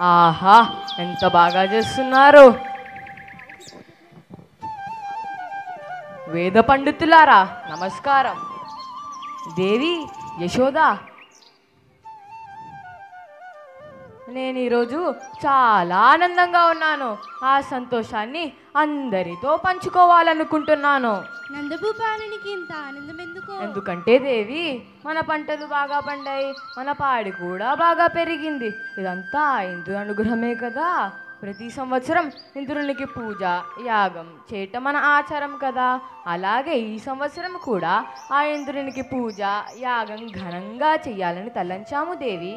ఆహా, ఎంత బాగా చేస్తున్నారు! వేద పండితులారా నమస్కారం. దేవి యశోద, నేను ఈరోజు చాలా ఆనందంగా ఉన్నాను. ఆ సంతోషాన్ని అందరితో పంచుకోవాలనుకుంటున్నాను. నందభూపాలునికి ఇంత ఆనందం ఎందుకు? ఎందుకంటే దేవి, మన పంటలు బాగా పండాయి, మన పాడి కూడా బాగా పెరిగింది. ఇదంతా ఇంద్రుని అనుగ్రహమే కదా. ప్రతి సంవత్సరం ఇంద్రునికి పూజ యాగం చేయటం మన ఆచారం కదా. అలాగే ఈ సంవత్సరం కూడా ఆ ఇంద్రునికి పూజ యాగం ఘనంగా చెయ్యాలని తలంచాము దేవి.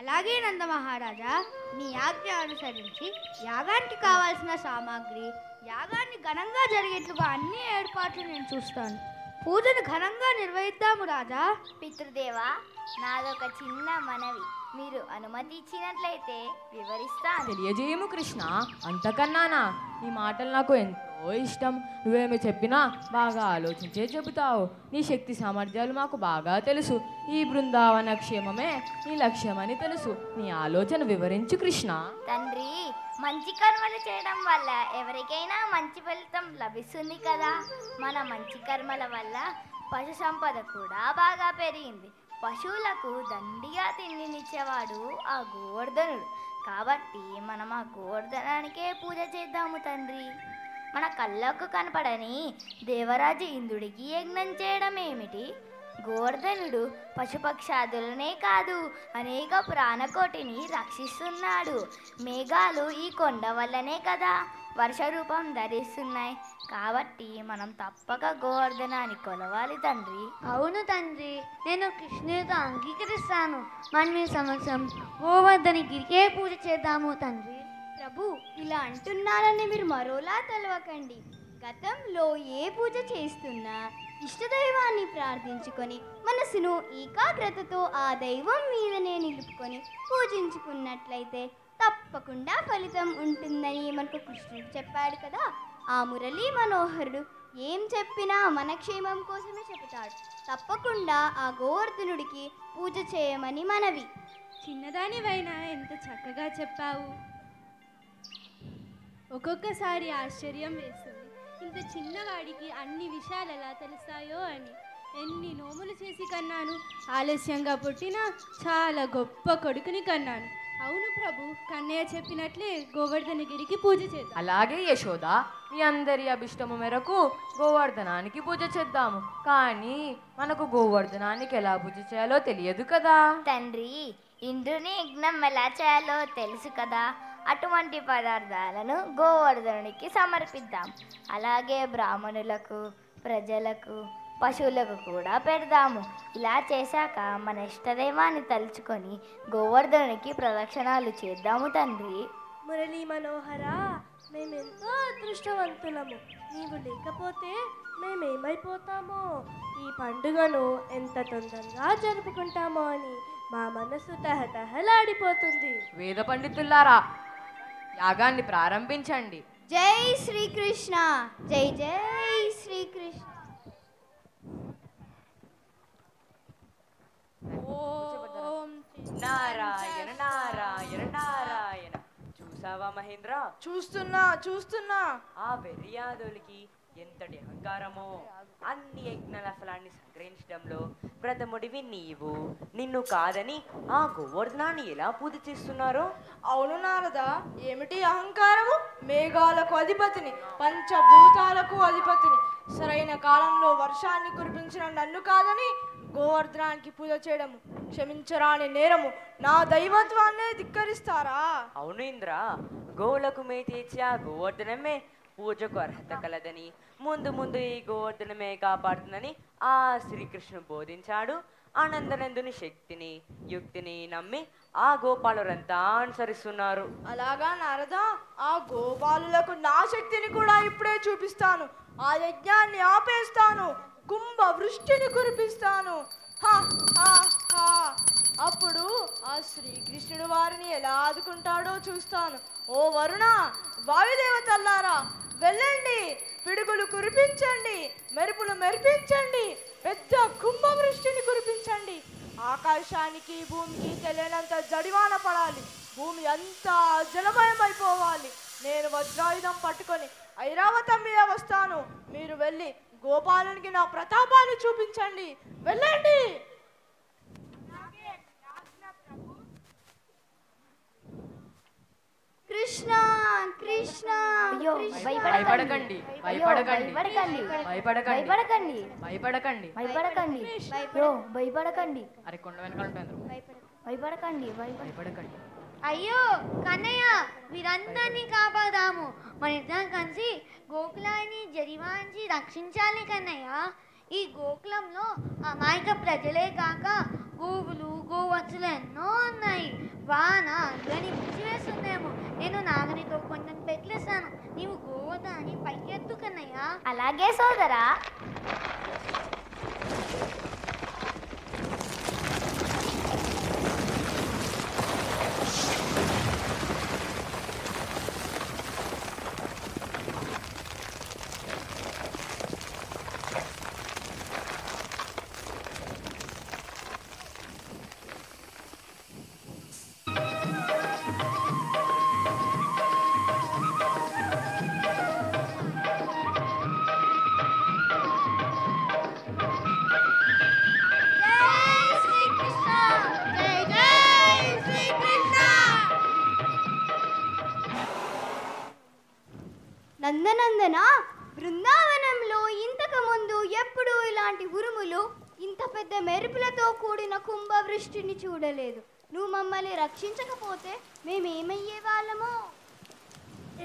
అలాగే నంద మహారాజా, మీ ఆజ్ఞ అనుసరించి యాగానికి కావాల్సిన సామాగ్రి, యాగాన్ని ఘనంగా జరిగేట్లుగా అన్ని ఏర్పాట్లు నేను చూస్తాను. పూజను ఘనంగా నిర్వహిద్దాము రాజా. పితృదేవా, నాదొక చిన్న మనవి. మీరు అనుమతి ఇచ్చినట్లయితే వివరిస్తాను. తెలియజేయము కృష్ణ. అంతకన్నానా? నీ మాటలు నాకు ఎంతో ఇష్టం. నువ్వేమి చెప్పినా బాగా ఆలోచించే చెబుతావు. నీ శక్తి సామర్థ్యాలు మాకు బాగా తెలుసు. ఈ బృందావన క్షేమమే నీ లక్ష్యమని తెలుసు. నీ ఆలోచన వివరించు కృష్ణ. తండ్రి, మంచి కర్మలు చేయడం వల్ల ఎవరికైనా మంచి ఫలితం లభిస్తుంది కదా. మన మంచి కర్మల వల్ల పశు సంపద కూడా బాగా పెరిగింది. పశువులకు దండిగా తిండినిచ్చేవాడు ఆ గోవర్ధనుడు. కాబట్టి మనం ఆ గోవర్ధనానికే పూజ చేద్దాము తండ్రి. మన కళ్ళకు కనపడని దేవరాజు ఇంద్రుడికి యజ్ఞం చేయడం ఏమిటి? గోవర్ధనుడు పశుపక్షాదులనే కాదు, అనేక ప్రాణకోటిని రక్షిస్తున్నాడు. మేఘాలు ఈ కొండ వల్లనే కదా వర్ష రూపం ధరిస్తున్నాయి. కాబట్టి మనం తప్పక గోవర్ధనాన్ని కొలవాలి తండ్రి. అవును తండ్రి, నేను కృష్ణుడితో అంగీకరిస్తాను. మనం ఈ సంవత్సరం గోవర్ధనగిరికే పూజ చేద్దాము తండ్రి. ప్రభు, ఇలా అంటున్నారని మీరు మరోలా తెలవకండి. గతంలో ఏ పూజ చేస్తున్నా ఇష్టదైవాన్ని ప్రార్థించుకొని మనసును ఏకాగ్రతతో ఆ దైవం మీదనే నిలుపుకొని పూజించుకున్నట్లయితే తప్పకుండా ఫలితం ఉంటుందని మనకు కృష్ణుడు చెప్పాడు కదా. ఆ మురళీ మనోహరుడు ఏం చెప్పినా మన క్షేమం కోసమే చెబుతాడు. తప్పకుండా ఆ గోవర్ధనుడికి పూజ చేయమని మనవి. చిన్నదానివైనా ఎంత చక్కగా చెప్పావు. ఒక్కొక్కసారి ఆశ్చర్యం వేస్తుంది, ఇంత చిన్నవాడికి అన్ని విషయాలు ఎలా తెలుస్తాయో అని. ఎన్ని నోములు చేసి కన్నాను, ఆలస్యంగా పుట్టిన చాలా గొప్ప కొడుకుని కన్నాను. అవును ప్రభు, కన్నయ్య చెప్పినట్లే గోవర్ధనగిరికి పూజ చేద్దాం. అలాగే యశోద, మీ అందరి అభిష్టము మేరకు గోవర్ధనానికి పూజ చేద్దాము. కానీ మనకు గోవర్ధనానికి ఎలా పూజ చేయాలో తెలియదు కదా. తండ్రి, ఇంద్రుని యజ్ఞం ఎలా చేయాలో తెలుసు కదా. అటువంటి పదార్థాలను గోవర్ధనునికి సమర్పిద్దాం. అలాగే బ్రాహ్మణులకు, ప్రజలకు, పశువులకు కూడా పెడదాము. ఇలా చేశాక మన ఇష్టదైవాన్ని తలుచుకొని గోవర్ధనునికి ప్రదక్షిణాలు చేద్దాము తండ్రి. మురళీ మనోహర, మేమెంతో అదృష్టవంతులము. నీవు లేకపోతే మేమేమైపోతామో. ఈ పండుగను ఎంత తొందరగా జరుపుకుంటామో అని మా మనసు తహతహలాడిపోతుంది. వేద పండితులారా, యాగాన్ని ప్రారంభించండి. జై శ్రీకృష్ణ, జై జై శ్రీకృష్ణ. నారాయణ నారాయణ నారాయణ. చూసావా మహేంద్ర? చూస్తున్నా. ఆ వెర్రియాదులకి ఎంతటి అహంకారమో. అన్ని యజ్ఞాల ఫలాన్ని సంగ్రహించడంలో ప్రథముడివి నీవు. నిన్ను కాదని ఆ గోవర్ధనాన్ని ఎలా పూజ చేస్తున్నారో. అవును నారదా, ఏమిటి అహంకారము? మేఘాలకు అధిపతిని, పంచభూతాలకు అధిపతిని, సరైన కాలంలో వర్షాన్ని కురిపించిన నన్ను కాదని గోవర్ధనానికి పూజ చేయడము క్షమించరాని నేరము. నా దైవత్వాన్నే ధిక్కరిస్తారా? అవును ఇంద్ర, గోవులకు మేత ఇచ్చే ఆ గోవర్ధనమే పూజకు అర్హత కలదని, ముందు ముందు ఈ గోవర్ధనమే కాపాడుతుందని ఆ శ్రీకృష్ణుడు బోధించాడు. ఆనందనందుని శక్తిని యుక్తిని నమ్మి ఆ గోపాలురంతా అనుసరిస్తున్నారు. అలాగా నారదా, ఆ గోపాలులకు నా శక్తిని కూడా ఇప్పుడే చూపిస్తాను. ఆ యజ్ఞాన్ని ఆపేస్తాను, కుంభ వృష్టిని కురిపిస్తాను. అప్పుడు ఆ శ్రీకృష్ణుడు వారిని ఎలా ఆదుకుంటాడో చూస్తాను. ఓ వరుణ, వాయుదేవతల్లారా, వెళ్ళండి, పిడుగులు కురిపించండి, మెరుపులు మెరిపించండి, పెద్ద కుంభవృష్టిని కురిపించండి. ఆ ఆకాశానికి భూమికి తెలియనంత జడివాన పడాలి. భూమి అంతా జలమయమైపోవాలి. నేను వజ్రాయుధం పట్టుకొని ఐరావతం మీద వస్తాను. మీరు వెళ్ళి గోపాలునికి నా ప్రతాపాన్ని చూపించండి. వెళ్ళండి. కృష్ణ కృష్ణ అయ్యో భయపడకండి భయపడకండి భయపడకండి భయపడకండి భయపడకండి భయపడకండి భయపడకండి అయ్యో భయపడకండి అరే కొండ వెనకాల ఉంటుంది భయపడకండి భయపడకండి. అయ్యో కన్నయ్య, వీరందరినీ కాపాదాము. మన ఇద్దరం కలిసి గోకులాన్ని జరివాంచి రక్షించాలి కన్నయ్య. ఈ గోకులంలో అమాయక ప్రజలే కాక గోవులు గోవత్సులు ఎన్నో ఉన్నాయి. వాన అందరినీ ముంచివేస్తుందేమో. నేను నాగనితో కొంచెం పెట్టేస్తాను. నీవు గోవతాన్ని పైకెత్తు కన్నయ్య. అలాగే సోదరా. నందనందన, బృందావనంలో ఇంతకు ముందు ఎప్పుడూ ఇలాంటి ఉరుములు, ఇంత పెద్ద మెరుపులతో కూడిన కుంభవృష్టిని చూడలేదు. నువ్వు మమ్మల్ని రక్షించకపోతే మేమేమయ్యే వాళ్ళమో.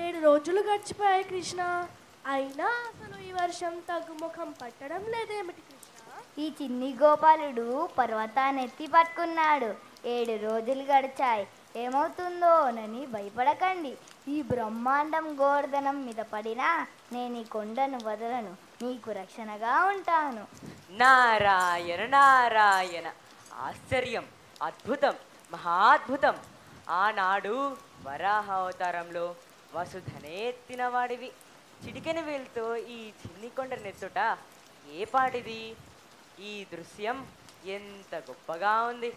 7 రోజులు గడిచిపోయాయి కృష్ణ. అయినా అసలు ఈ వర్షం తగ్గుముఖం పట్టడం లేదేమిటి కృష్ణ? ఈ చిన్ని గోపాలుడు పర్వతాన్ని ఎత్తి పట్టుకున్నాడు. 7 రోజులు గడిచాయి. ఏమవుతుందోనని భయపడకండి. ఈ బ్రహ్మాండం గోవర్ధనం మీద పడినా నేను ఈ కొండను వదలను. నీకు రక్షణగా ఉంటాను. నారాయణ నారాయణ. ఆశ్చర్యం, అద్భుతం, మహాద్భుతం. ఆనాడు వరాహ అవతారంలో వసుధనే ఎత్తినవాడివి. చిటికెన వేలుతో ఈ చిన్ని కొండనెత్తుట ఏ పాటిది? ఈ దృశ్యం ఎంత గొప్పగా ఉంది.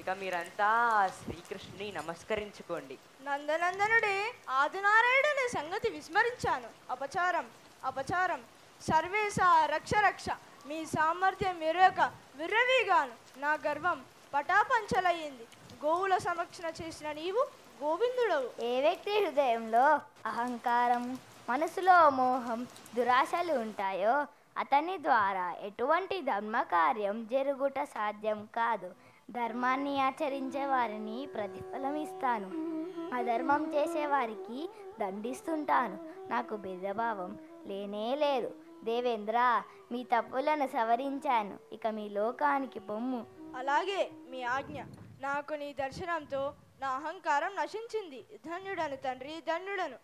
ఇక మీరంతా శ్రీకృష్ణుని నమస్కరించుకోండి. నందనందనుడే ఆదినారాయణుని సంగతి విస్మరించాను. అపచారం అపచారం. సర్వేశ రక్ష రక్ష. మీ సామర్థ్యం ఎరుక విర్రవీగాను. నా గర్వం పటాపంచలయ్యింది. గోవుల సంరక్షణ చేసిన నీవు గోవిందుడవు. ఏ వ్యక్తి హృదయంలో అహంకారం, మనసులో మోహం, దురాశలు ఉంటాయో అతని ద్వారా ఎటువంటి ధర్మకార్యం జరుగుట సాధ్యం కాదు. ధర్మాన్ని ఆచరించే వారిని ప్రతిఫలం ఇస్తాను. అధర్మం చేసేవారికి దండిస్తుంటాను. నాకు భేదభావం లేనే లేదు. దేవేంద్ర, మీ తప్పులను సవరించాను. ఇక మీ లోకానికి పొమ్ము. అలాగే మీ ఆజ్ఞ. నాకు నీ దర్శనంతో నా అహంకారం నశించింది. ధన్యుడను తండ్రి, ధన్యుడను.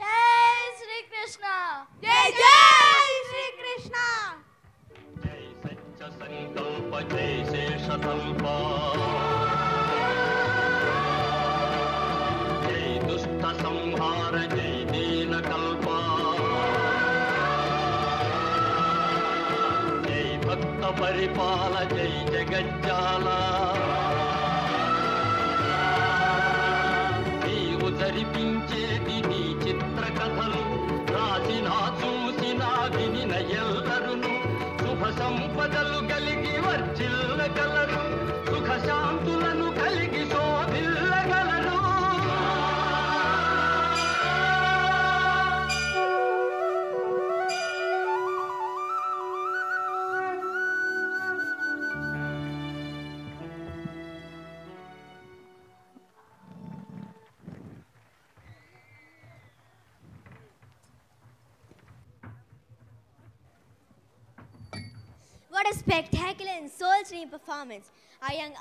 జై శ్రీకృష్ణ. జై జై శ్రీకృష్ణ. జై సత్య సంకల్ప జై శేషకల్ప జై దుష్ట సంహార జై దీన కల్ప జై భక్త పరిపాల జై జగజ్జాల నీవు జరిపించేది నీ చిత్ర కథలు రాసినా చూసినా వినిన ఎల్లరును శుభ సంపదలు కలిగి వర్జిల్లగలరు. సుఖ శాంతులను కలిగి శోభిల్లగలరు. What a spectacular and soul-stirring performance. Our young